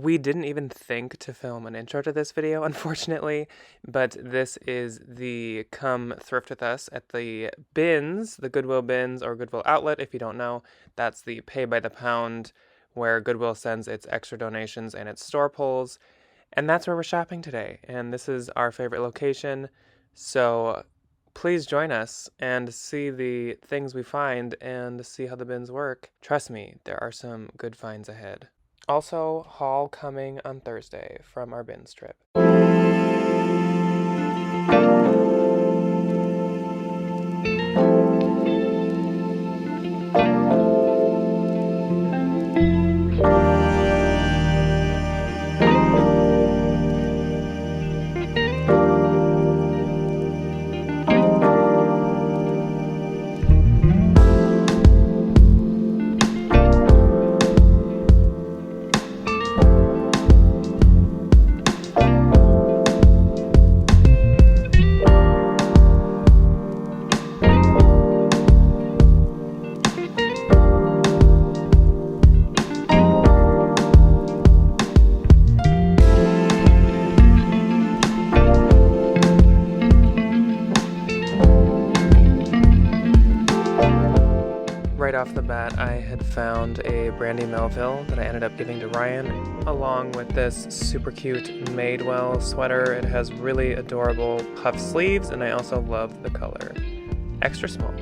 We didn't even think to film an intro to this video, unfortunately, but this is the Come Thrift With Us at the bins, the Goodwill bins or Goodwill outlet, if you don't know. That's the pay by the pound where Goodwill sends its extra donations and its store pulls. And that's where we're shopping today. And this is our favorite location. So please join us and see the things we find and see how the bins work. Trust me, there are some good finds ahead. Also, haul coming on Thursday from our bins trip. Right off the bat, I had found a Brandy Melville that I ended up giving to Ryan, along with this super cute Madewell sweater. It has really adorable puff sleeves, and I also love the color. Extra small.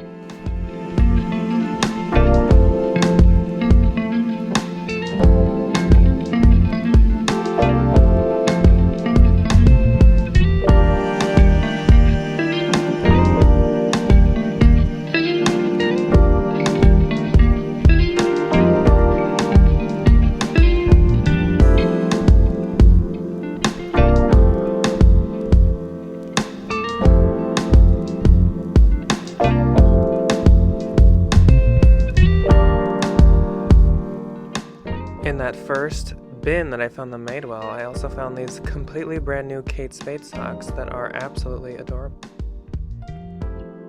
In that first bin that I found the Madewell, I also found these completely brand new Kate Spade socks that are absolutely adorable.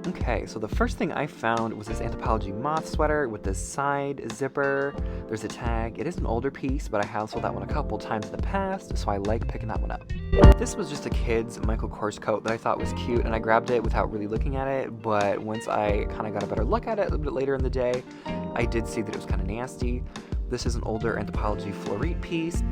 Okay, so the first thing I found was this Anthropologie moth sweater with this side zipper. There's a tag. It is an older piece, but I have sold that one a couple times in the past, so I like picking that one up. This was just a kid's Michael Kors coat that I thought was cute, and I grabbed it without really looking at it, but once I kind of got a better look at it a little bit later in the day, I did see that it was kind of nasty. This is an older Anthropologie Florite piece.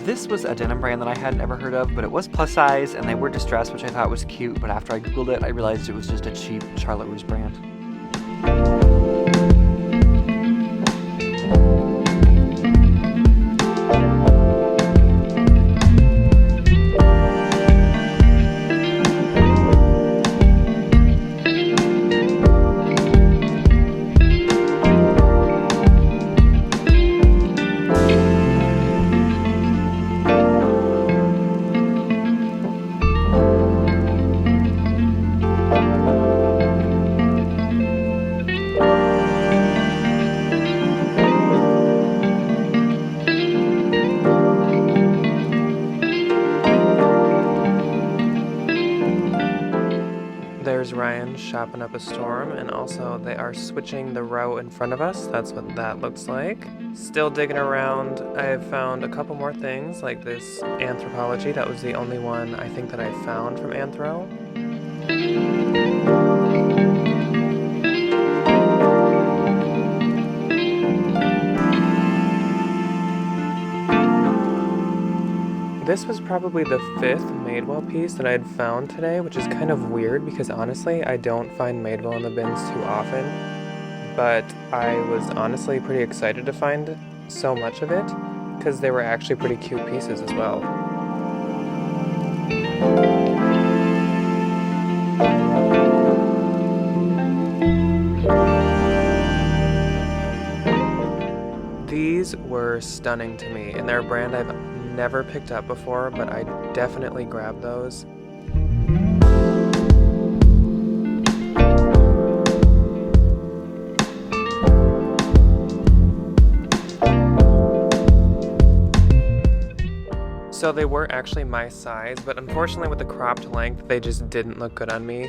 This was a denim brand that I hadn't ever heard of, but it was plus size and they were distressed, which I thought was cute, but after I googled it, I realized it was just a cheap Charlotte Russe brand. There's Ryan shopping up a storm, and also they are switching the row in front of us. That's what that looks like. Still digging around. I've found a couple more things, like this Anthropologie. That was the only one I think that I found from Anthro. This was probably the 5th Madewell piece that I had found today, which is kind of weird because honestly, I don't find Madewell in the bins too often. But I was honestly pretty excited to find so much of it because they were actually pretty cute pieces as well. These were stunning to me, and they're a brand I've never picked up before, but I definitely grabbed those. So they were actually my size, but unfortunately with the cropped length, they just didn't look good on me.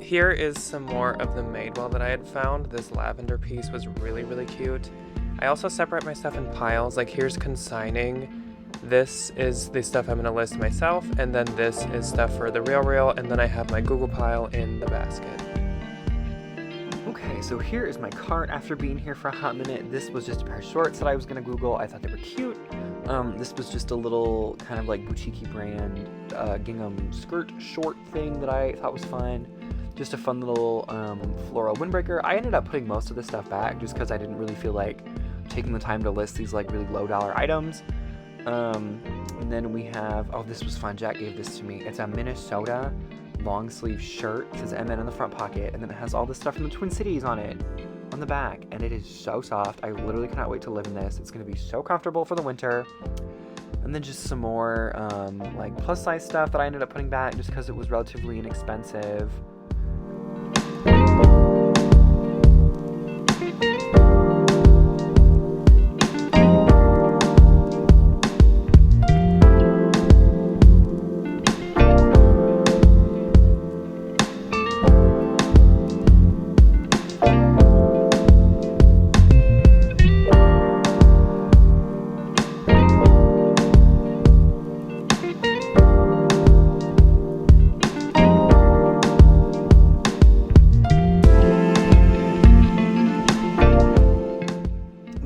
Here is some more of the Madewell that I had found. This lavender piece was really, really cute. I also separate my stuff in piles, like here's consigning. This is the stuff I'm going to list myself, and then this is stuff for the RealReal, and then I have my Google pile in the basket. Okay, so here is my cart after being here for a hot minute. This was just a pair of shorts that I was going to Google. I thought they were cute. This was just a little kind of like boutique brand gingham skirt short thing that I thought was fun. Just a fun little floral windbreaker. I ended up putting most of this stuff back just because I didn't really feel like taking the time to list these like really low dollar items. And then we have, oh, this was fun. Jack gave this to me. It's a Minnesota long sleeve shirt. It says MN in the front pocket, and then it has all this stuff from the Twin Cities on it, on the back, and it is so soft. I literally cannot wait to live in this. It's going to be so comfortable for the winter. And then just some more like plus size stuff that I ended up putting back just because it was relatively inexpensive.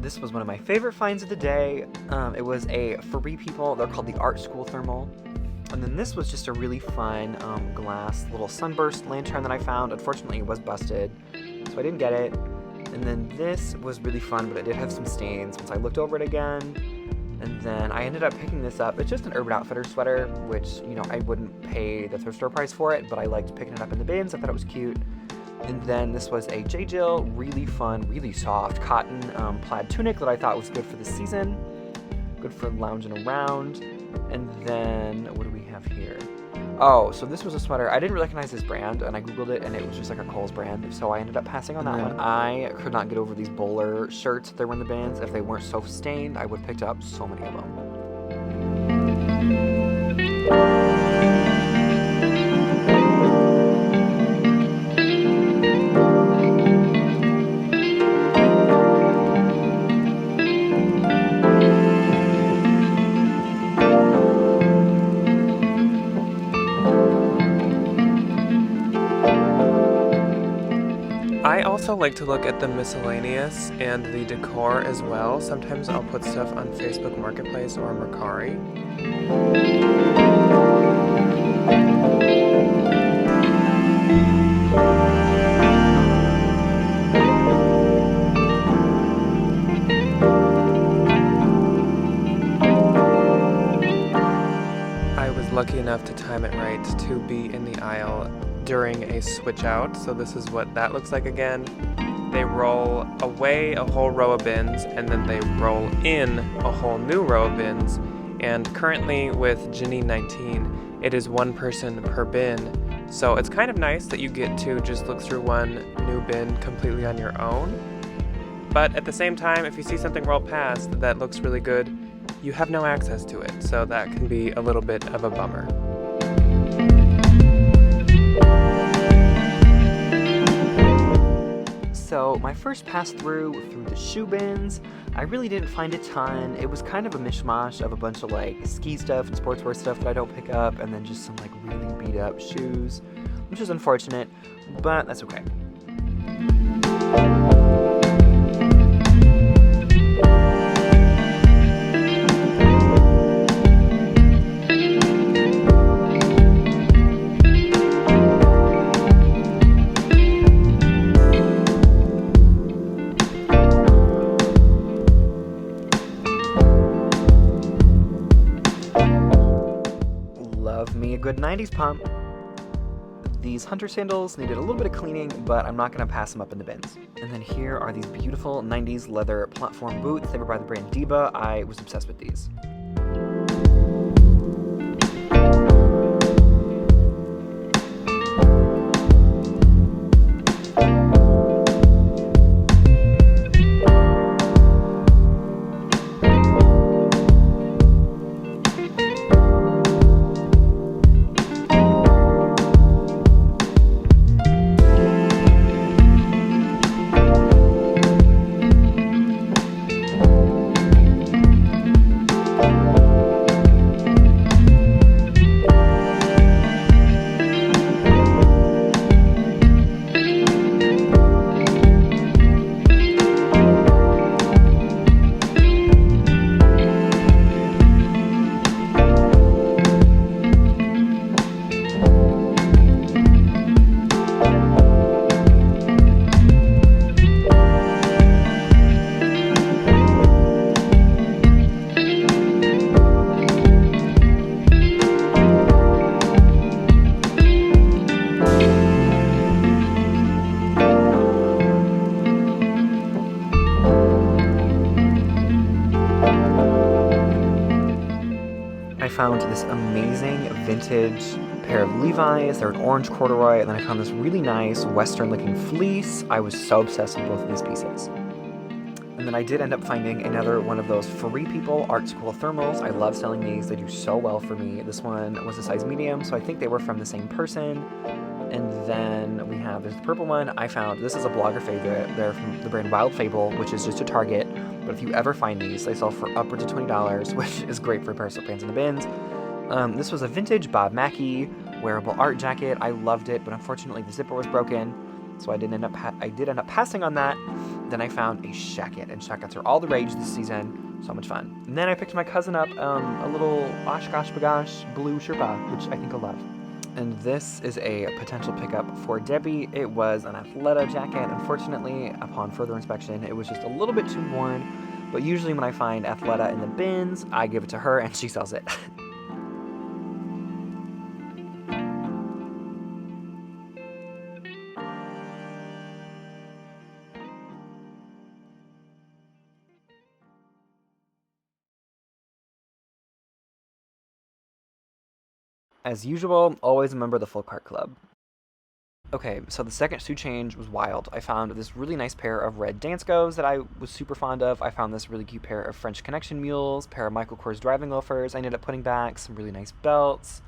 This was one of my favorite finds of the day. It was a Free People. They're called the Art School Thermal. And then this was just a really fun glass little sunburst lantern that I found. Unfortunately, it was busted, so I didn't get it. And then this was really fun, but it did have some stains once I looked over it again. And then I ended up picking this up. It's just an Urban Outfitters sweater, which, you know, I wouldn't pay the thrift store price for it, but I liked picking it up in the bins. I thought it was cute. And then this was a J. Jill, really fun, really soft cotton plaid tunic that I thought was good for the season. Good for lounging around. And then, what do we have here? Oh, so this was a sweater. I didn't recognize this brand, and I Googled it, and it was just like a Kohl's brand, so I ended up passing on that one. I could not get over these bowler shirts that were in the bins. If they weren't so stained, I would have picked up so many of them. I also like to look at the miscellaneous and the decor as well. Sometimes I'll put stuff on Facebook Marketplace or Mercari. I was lucky enough to time it right to be in the aisle during a switch out, so this is what that looks like again. They roll away a whole row of bins and then they roll in a whole new row of bins, and currently with Ginny 19 it is one person per bin, so it's kind of nice that you get to just look through one new bin completely on your own. But at the same time, if you see something roll past that looks really good, you have no access to it, so that can be a little bit of a bummer. So my first pass through the shoe bins, I really didn't find a ton. It was kind of a mishmash of a bunch of like ski stuff and sportswear stuff that I don't pick up, and then just some like really beat up shoes, which is unfortunate, but that's okay. Good 90s pump. These hunter sandals needed a little bit of cleaning, but I'm not going to pass them up in the bins. And then here are these beautiful 90s leather platform boots. They were by the brand Diva. I was obsessed with these. I found this amazing vintage pair of Levi's. They're an orange corduroy, and then I found this really nice western-looking fleece. I was so obsessed with both of these pieces. And then I did end up finding another one of those Free People Art School thermals. I love selling these. They do so well for me. This one was a size medium, so I think they were from the same person. And then there's the purple one I found. This is a blogger favorite. They're from the brand Wild Fable, which is just a Target. But if you ever find these, they sell for upwards of $20, which is great for a pair of sweatpants in the bins. This was a vintage Bob Mackie wearable art jacket. I loved it, but unfortunately the zipper was broken, so I did end up passing on that. Then I found a shacket, and shackets are all the rage this season. So much fun. And then I picked my cousin up a little Oshkosh Bagosh blue Sherpa, which I think he'll love. And this is a potential pickup for Debbie. It was an Athleta jacket. Unfortunately, upon further inspection, it was just a little bit too worn. But usually when I find Athleta in the bins, I give it to her and she sells it. As usual, always remember the full cart club. Okay, so the second shoe change was wild. I found this really nice pair of red Danskos that I was super fond of. I found this really cute pair of French Connection mules, pair of Michael Kors driving loafers. I ended up putting back some really nice belts,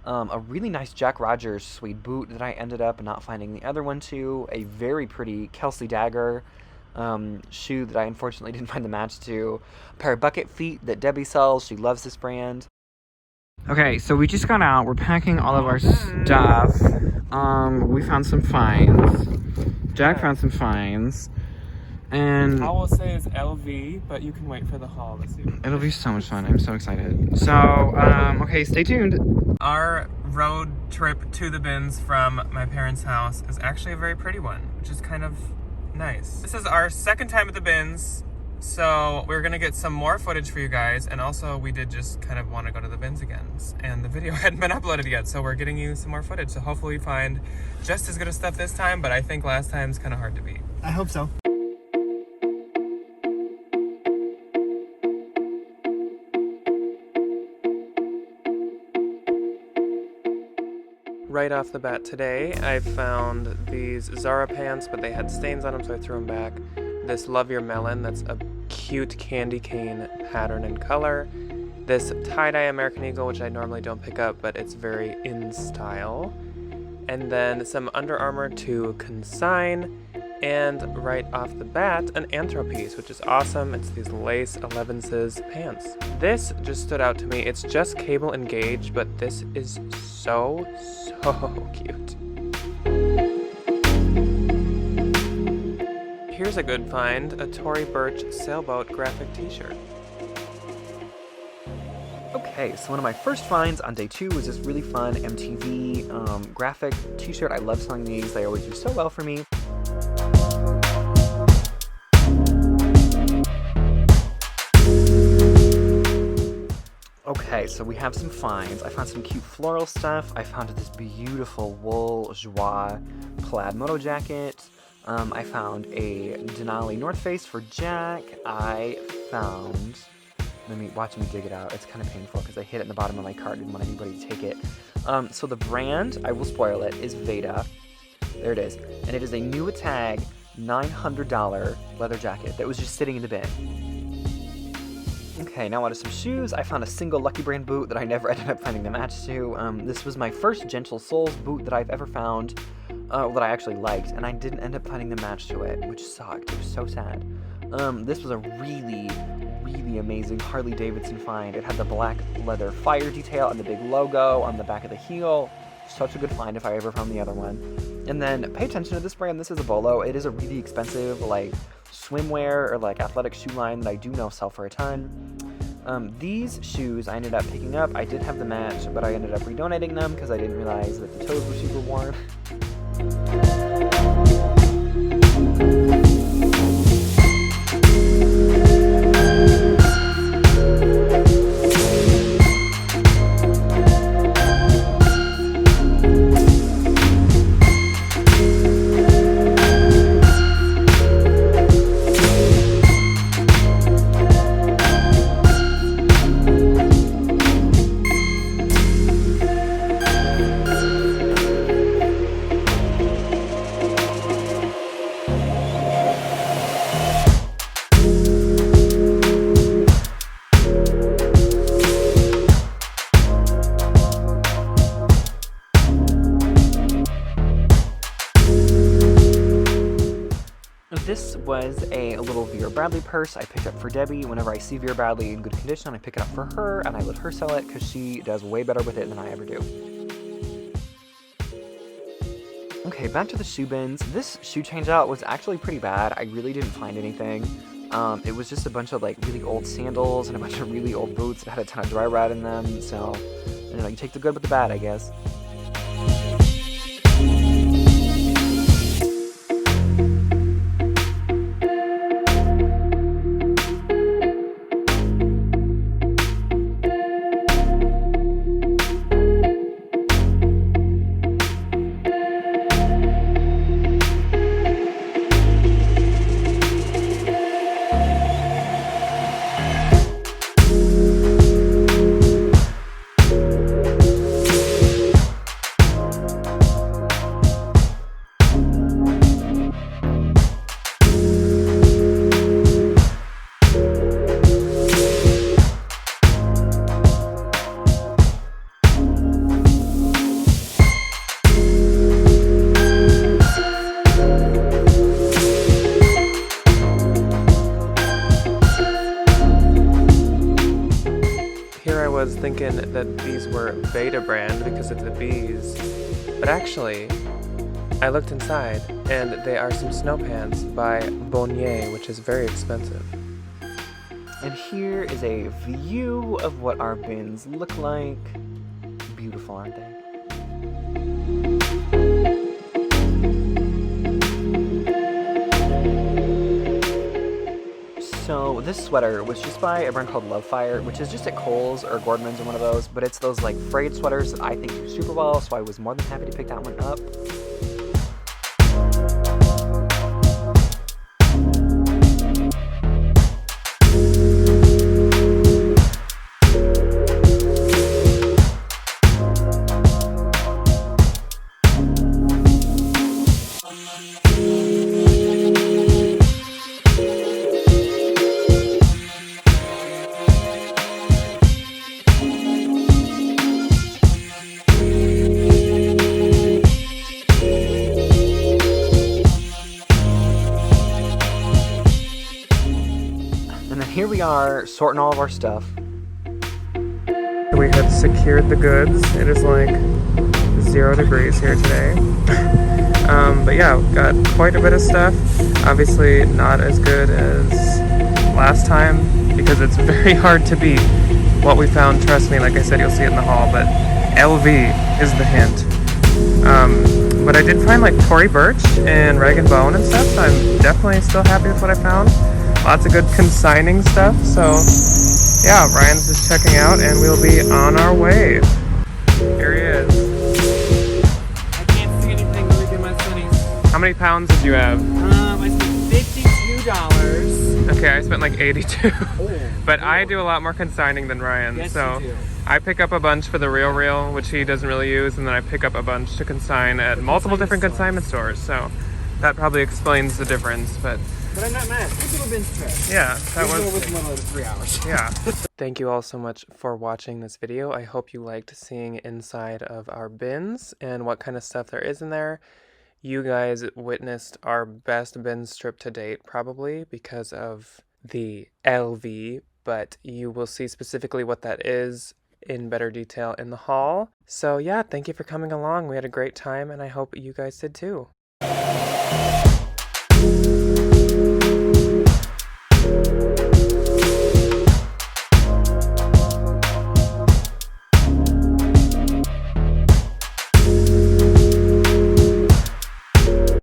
a really nice Jack Rogers suede boot that I ended up not finding the other one to, a very pretty Kelsey Dagger shoe that I unfortunately didn't find the match to, a pair of bucket feet that Debbie sells. She loves this brand. Okay, so we just got out. We're packing all of our stuff. We found some finds. Jack found some finds. And I will say it's LV, but you can wait for the haul to see. It'll be so much fun. I'm so excited. So, okay, stay tuned. Our road trip to the bins from my parents' house is actually a very pretty one, which is kind of nice. This is our second time at the bins. So we're gonna get some more footage for you guys, and also we did just kind of want to go to the bins again, and the video hadn't been uploaded yet, so we're getting you some more footage. So hopefully we find just as good of stuff this time, but I think last time's kind of hard to beat. I hope so. Right off the bat today, I found these Zara pants, but they had stains on them, so I threw them back. This Love Your Melon, that's a cute candy cane pattern and color. This tie-dye American Eagle, which I normally don't pick up, but it's very in style. And then some Under Armour to consign. And right off the bat, an Anthro piece, which is awesome. It's these lace 11s pants. This just stood out to me. It's just cable engaged, but this is so cute. Here's a good find, a Tory Burch sailboat graphic t-shirt. Okay, so one of my first finds on day 2 was this really fun MTV graphic t-shirt. I love selling these. They always do so well for me. Okay, so we have some finds. I found some cute floral stuff. I found this beautiful wool joie plaid moto jacket. I found a Denali North Face for Jack. I found, watch me dig it out. It's kind of painful because I hid it in the bottom of my cart. Didn't want anybody to take it. So the brand, I will spoil it, is Veda. There it is. And it is a new tag $900 leather jacket that was just sitting in the bin. Okay, now on to some shoes. I found a single Lucky Brand boot that I never ended up finding the match to. This was my first Gentle Soles boot that I've ever found, that I actually liked, and I didn't end up finding the match to it, which sucked. It was so sad. This was a really amazing Harley Davidson find. It had the black leather fire detail and the big logo on the back of the heel. Such a good find if I ever found the other one. And then pay attention to this brand. This is a Bolo. It is a really expensive, like, swimwear or like athletic shoe line that I do know sell for a ton. These shoes I ended up picking up. I did have the match, but I ended up redonating them because I didn't realize that the toes were super worn. was a little Vera Bradley purse I picked up for Debbie. Whenever I see Vera Bradley in good condition, I pick it up for her, and I let her sell it because she does way better with it than I ever do. Okay, back to the shoe bins. This shoe changeout was actually pretty bad. I really didn't find anything. It was just a bunch of like really old sandals and a bunch of really old boots that had a ton of dry rot in them. So, you know, you take the good with the bad, I guess. Was thinking that these were Beta brand because of the bees, but actually I looked inside and they are some snow pants by Bonnier, which is very expensive. And here is a view of what our bins look like. Beautiful, aren't they? So this sweater was just by a brand called Love Fire, which is just at Kohl's or Gordman's or one of those, but it's those like frayed sweaters that I think do super well, so I was more than happy to pick that one up. Here we are, sorting all of our stuff. We have secured the goods. It is like 0 degrees here today. But yeah, we've got quite a bit of stuff. Obviously not as good as last time because it's very hard to beat what we found. Trust me, like I said, you'll see it in the haul, but LV is the hint. But I did find like Tory Burch and Rag & Bone and stuff, so I'm definitely still happy with what I found. Lots of good consigning stuff, so yeah, Ryan's just checking out and we'll be on our way. Here he is. I can't see anything really good, my sunnies. How many pounds did you have? I spent $52. Okay, I spent like 82. Oh, But I do a lot more consigning than Ryan, yes, so you do. I pick up a bunch for the Real, which he doesn't really use, and then I pick up a bunch to consign at multiple different consignment stores, so that probably explains the difference, but I'm not mad. This little bin's trash. yeah, that This was... was one of 3 hours. Yeah. Thank you all so much for watching this video. I hope you liked seeing inside of our bins and what kind of stuff there is in there. You guys witnessed our best bins trip to date, probably, because of the LV, but you will see specifically what that is in better detail in the haul. So yeah, thank you for coming along. We had a great time, and I hope you guys did too.